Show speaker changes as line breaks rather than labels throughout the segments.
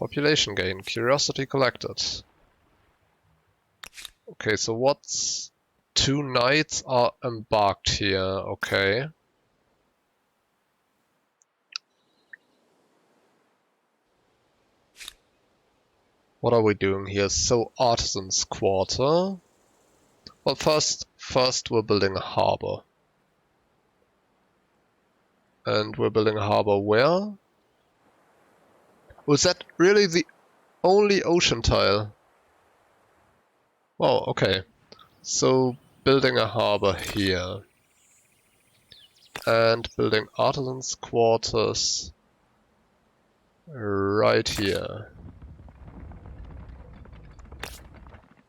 Population gain, curiosity collected. Okay, so what's... 2 knights are embarked here, okay. What are we doing here? So, artisans quarter. Well, first we're building a harbor. And we're building a harbor where? Was that really the only ocean tile? Oh, okay. So, building a harbor here. And building artisans quarters right here.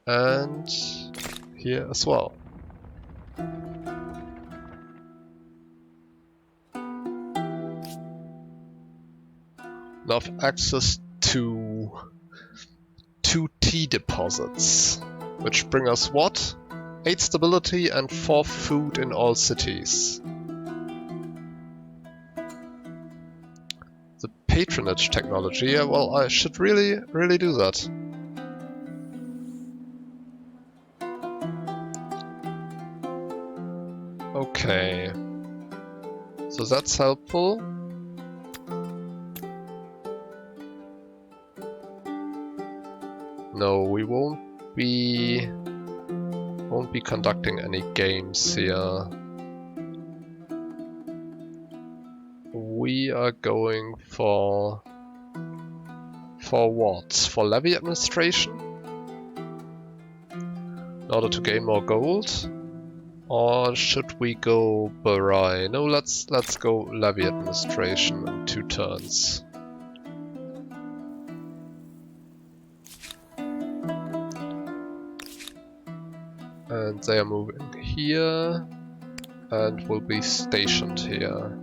And here as well. Now have access to 2 tea deposits, which bring us what? 8 stability and 4 food in all cities. The patronage technology, yeah, well, I should really do that. Okay, so that's helpful. No, we won't be conducting any games here. We are going for what? For levy administration? In order to gain more gold? Or should we go Barai? No, let's go levy administration in 2 turns. And they are moving here and will be stationed here.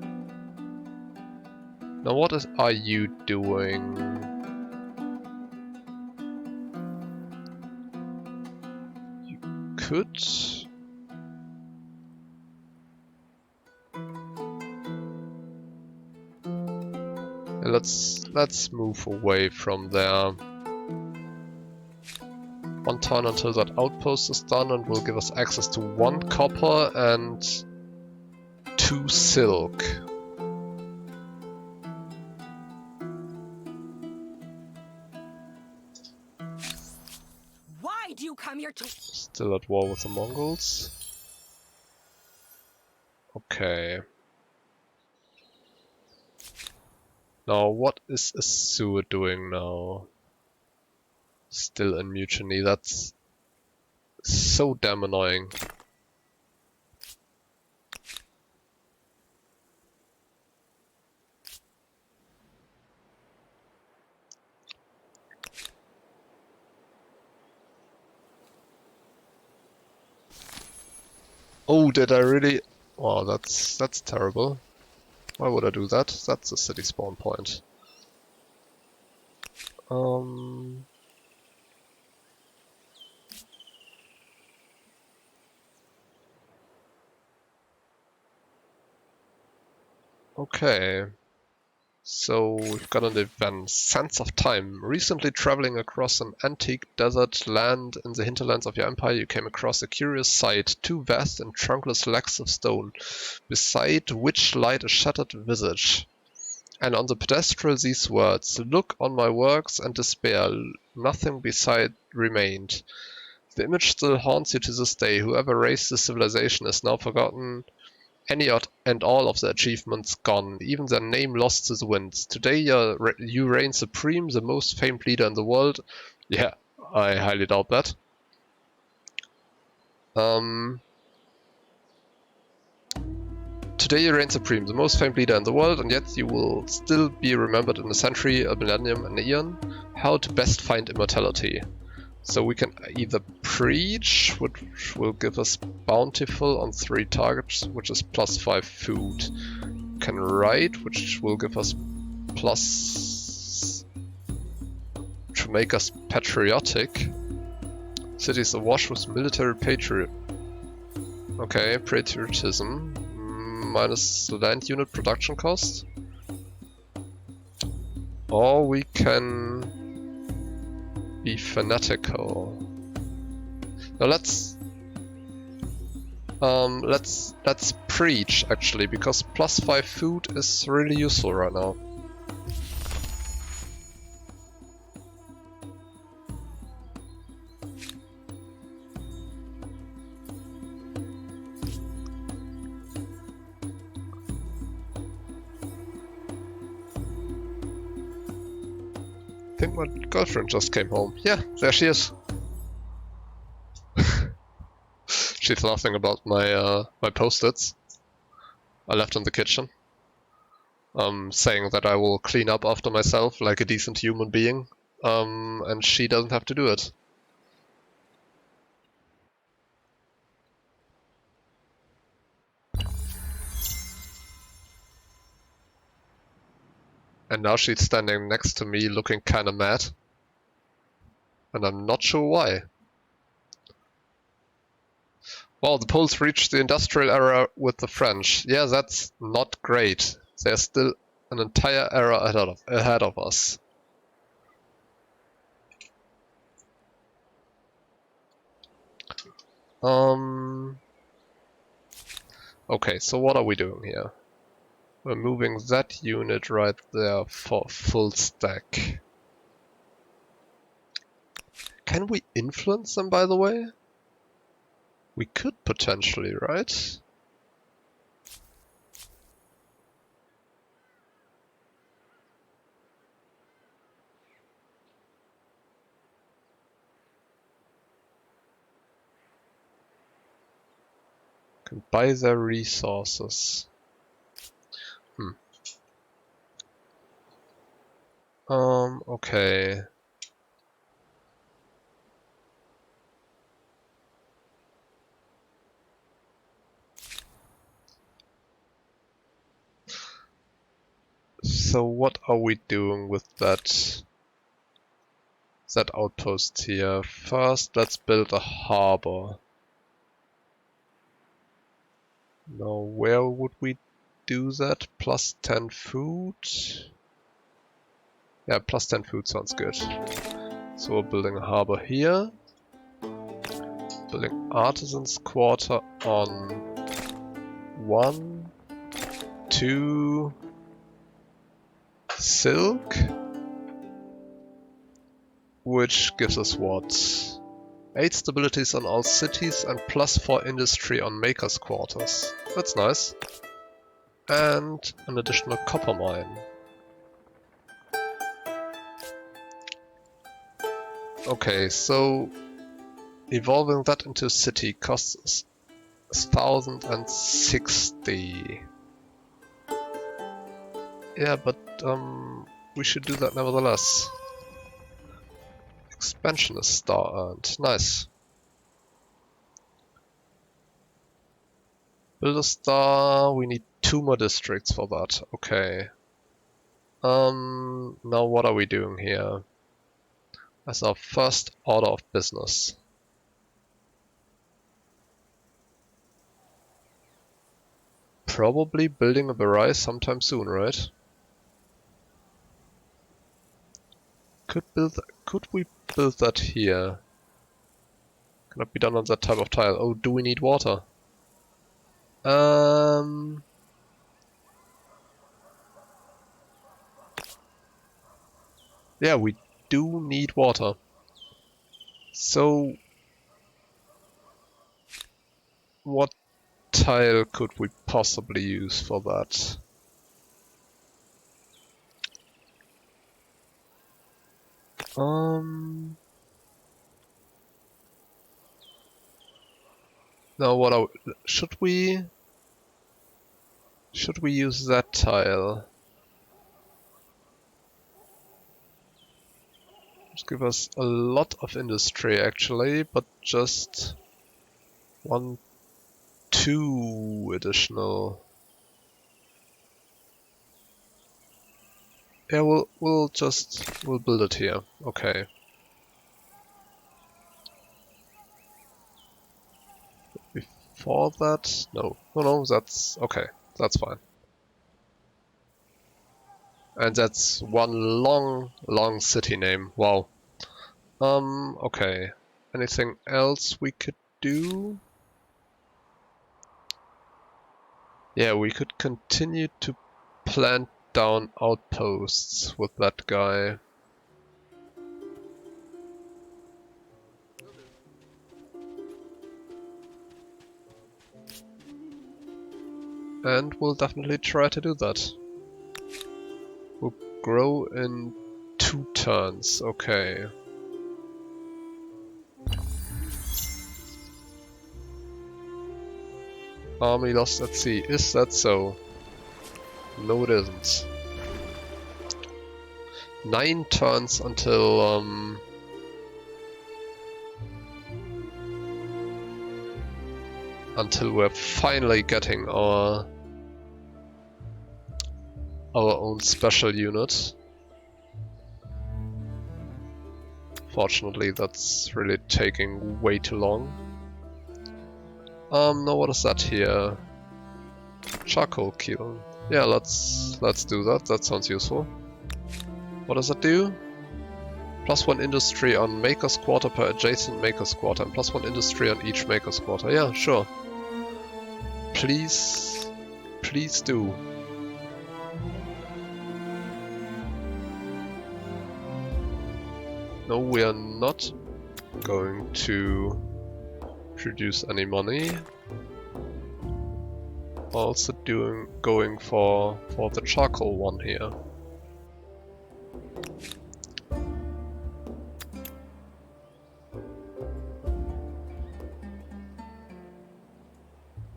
Now what are you doing? You could... Let's move away from there. 1 turn until that outpost is done and will give us access to 1 copper and 2 silk.
Why do you come here to...
Still at war with the Mongols. Okay. Now what is Assur doing now? Still in mutiny, that's so damn annoying. Oh, did I really? Wow, that's terrible. Why would I do that? That's a city spawn point. Okay. So we've got an event. Sense of time. Recently traveling across an antique desert land in the hinterlands of your empire, you came across a curious sight. 2 vast and trunkless legs of stone, beside which lied a shattered visage. And on the pedestal these words: "Look on my works and despair, nothing beside remained." The image still haunts you to this day. Whoever raised this civilization is now forgotten. Any and all of their achievements gone, even their name lost to the winds. Today you reign supreme, the most famed leader in the world. Yeah, I highly doubt that. Today you reign supreme, the most famed leader in the world, and yet you will still be remembered in a century, a millennium, an eon. How to best find immortality. So we can either preach, which will give us bountiful on 3 targets, which is +5 food. We can write, which will give us plus to make us patriotic. Cities awash with military patriotism. Minus land unit production cost. Or we can be fanatical. Now let's preach actually, because +5 food is really useful right now. I think my girlfriend just came home. Yeah, there she is. She's laughing about my my post-its I left in the kitchen. Saying that I will clean up after myself like a decent human being. And she doesn't have to do it. And now she's standing next to me looking kinda mad. And I'm not sure why. Well, the Poles reached the industrial era with the French. Yeah, that's not great. There's still an entire era ahead of us. Okay, so what are we doing here? We're moving that unit right there for full stack. Can we influence them, by the way? We could potentially, right? Can buy their resources. Okay. So what are we doing with that outpost here? First, let's build a harbor. Now, where would we do that? +10 food? Yeah, +10 food sounds good. So we're building a harbor here. Building artisans quarter on 1, 2, silk, which gives us what? 8 stabilities on all cities and +4 industry on makers quarters. That's nice. And an additional copper mine. Okay, so evolving that into a city costs us 1060. Yeah, but we should do that nevertheless. Expansionist star earned. Nice. Build a star. We need 2 more districts for that. Okay. Now what are we doing here? As our first order of business. Probably building a barrage sometime soon, right? Could we build that here? Cannot be done on that type of tile. Oh, do we need water? Yeah, we do need water. So, what tile could we possibly use for that? Now what are we, should we use that tile? Just give us a lot of industry actually, but just 1, 2 additional. Yeah, we'll build it here. Okay. Before that, no, that's okay. That's fine. And that's one long city name. Wow. Okay. Anything else we could do? Yeah, we could continue to plant down outposts with that guy. And we'll definitely try to do that. We'll grow in 2 turns, okay. Army lost at sea, is that so? No it isn't. 9 turns until we're finally getting our own special unit. Fortunately, that's really taking way too long. Now what is that here? Charcoal kiln. Yeah, let's do that. That sounds useful. What does it do? +1 industry on Maker's Quarter per adjacent Maker's Quarter, and +1 industry on each Maker's Quarter. Yeah, sure. Please do. No, we are not going to produce any money. Also going for the charcoal one here.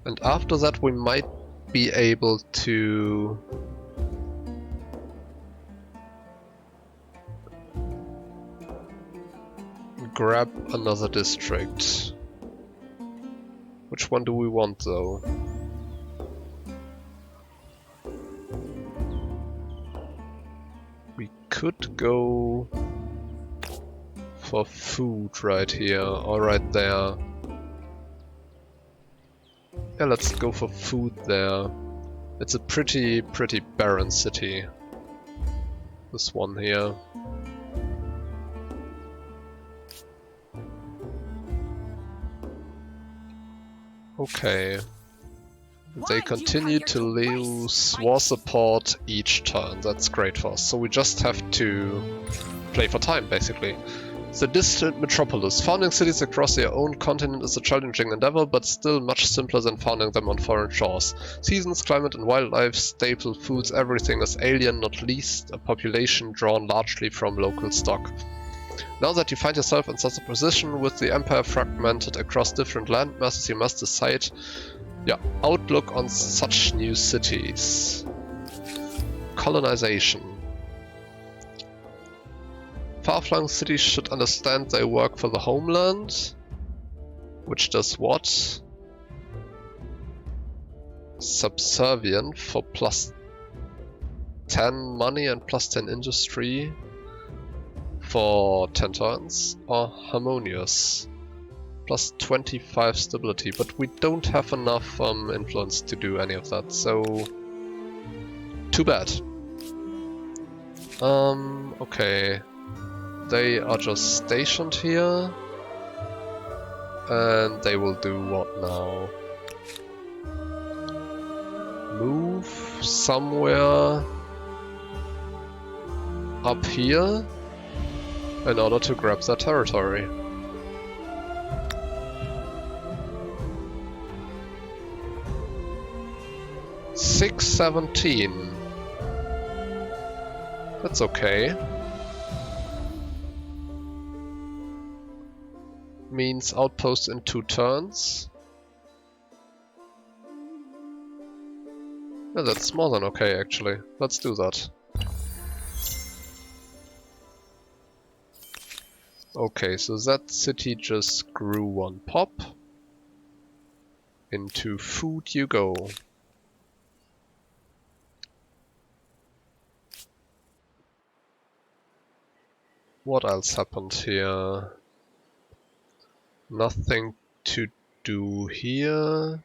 And after that we might be able to grab another district. Which one do we want though? We could go for food right here or right there. Yeah, let's go for food there. It's a pretty barren city. This one here. Okay. They continue to lose war support each turn. That's great for us. So we just have to play for time, basically. The distant metropolis. Founding cities across their own continent is a challenging endeavor, but still much simpler than founding them on foreign shores. Seasons, climate and wildlife, staple foods, everything is alien, not least a population drawn largely from local stock. Now that you find yourself in such a position with the empire fragmented across different land masses, you must decide your outlook on such new cities. Colonization. Far-flung cities should understand they work for the homeland. Which does what? Subservient for +10 money and +10 industry for 10 turns. Or harmonious. +25 stability, but we don't have enough influence to do any of that, so too bad. Okay. They are just stationed here. And they will do what now? Move somewhere up here in order to grab that territory. $617. That's okay. Means outpost in 2 turns. Yeah, that's more than okay actually. Let's do that. Okay, so that city just grew 1 pop. Into food you go. What else happened here? Nothing to do here.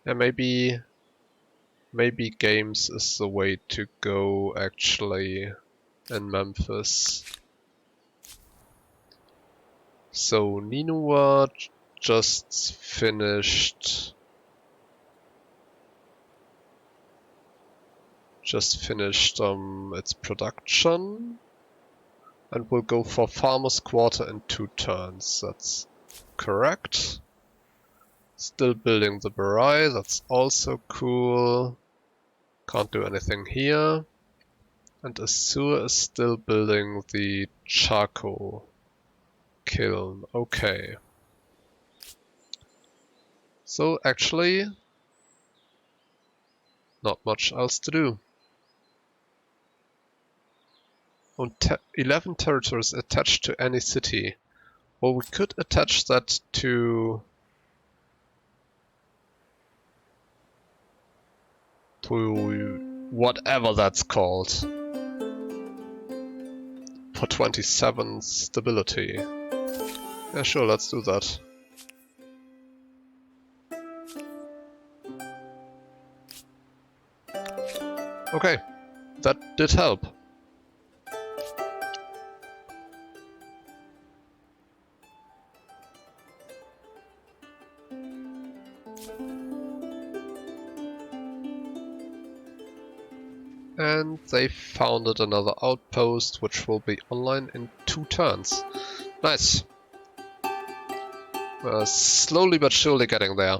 Yeah, maybe Maybe games is the way to go actually in Memphis. So Ninua just finished its production and will go for Farmer's Quarter in 2 turns. That's correct. Still building the Barai, that's also cool. Can't do anything here. And Assur is still building the charcoal kiln. Okay. So actually, not much else to do. On 11 territories attached to any city. Well, we could attach that to whatever that's called. For 27 stability. Yeah, sure, let's do that. Okay, that did help. And they founded another outpost, which will be online in 2 turns. Nice. Slowly but surely getting there.